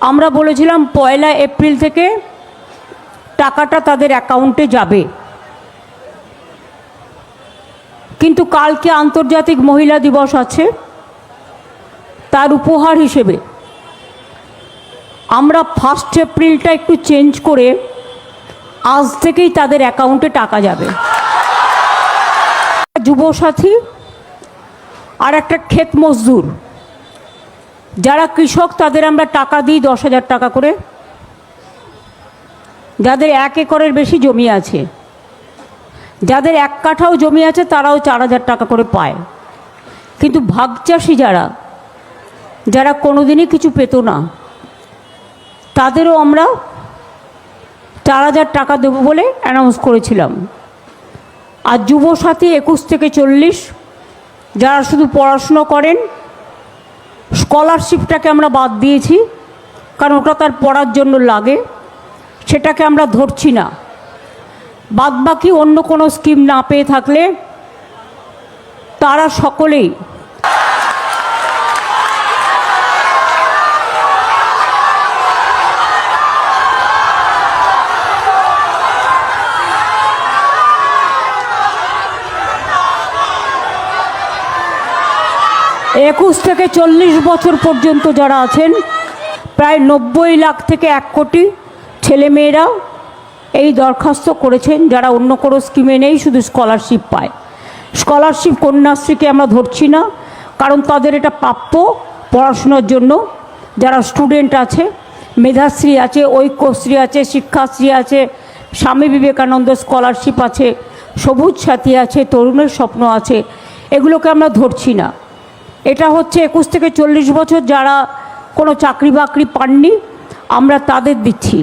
আমরা বলেছিলাম 1 এপ্রিল থেকে টাকাটা তাদের অ্যাকাউন্টে যাবে, কিন্তু কালকে আন্তর্জাতিক মহিলা দিবস আছে, তার উপহার হিসেবে আমরা 1 এপ্রিলটা একটু চেঞ্জ করে আজ থেকেই তাদের অ্যাকাউন্টে টাকা যাবে। যুবসাথী আর একটা ক্ষেত মজদুর যারা কৃষক, তাদের আমরা টাকা দিই 10,000 টাকা করে। যাদের 1 একরের বেশি জমি আছে, যাদের 1 কাঠাও জমি আছে, তারাও 4,000 টাকা করে পায়। কিন্তু ভাগচাষী যারা কোনোদিনই কিছু পেত না, তাদেরও আমরা 4,000 টাকা দেব বলে অ্যানাউন্স করেছিলাম। আর যুবসাথী 21 থেকে 40 যারা শুধু পড়াশুনো করেন, স্কলারশিপটাকে আমরা বাদ দিয়েছি, কারণ ওটা তার পড়ার জন্য লাগে, সেটাকে আমরা ধরছি না। বাদবাকি অন্য কোনো স্কিম না পেয়ে থাকলে তারা সকলেই একুশ থেকে 40 বছর পর্যন্ত যারা আছেন, প্রায় 90 লাখ থেকে 1 কোটি ছেলেমেয়েরা এই দরখাস্ত করেছেন, যারা অন্য কোনো স্কিমে নেই, শুধু স্কলারশিপ পায়। স্কলারশিপ কন্যাশ্রীকে আমরা ধরছি না, কারণ তাদের এটা প্রাপ্য পড়াশোনার জন্য। যারা স্টুডেন্ট আছে, মেধাশ্রী আছে, ঐক্যশ্রী আছে, শিক্ষাশ্রী আছে, স্বামী বিবেকানন্দ স্কলারশিপ আছে, সবুজ সাথী আছে, তরুণের স্বপ্ন আছে, এগুলোকে আমরা ধরছি না। এটা হচ্ছে 21 থেকে 40 বছর যারা কোনো চাকরি বাকরি পাননি, আমরা তাদের দিচ্ছি।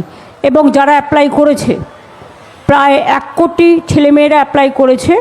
এবং যারা অ্যাপ্লাই করেছে, প্রায় 1 কোটি ছেলেমেয়েরা অ্যাপ্লাই করেছে।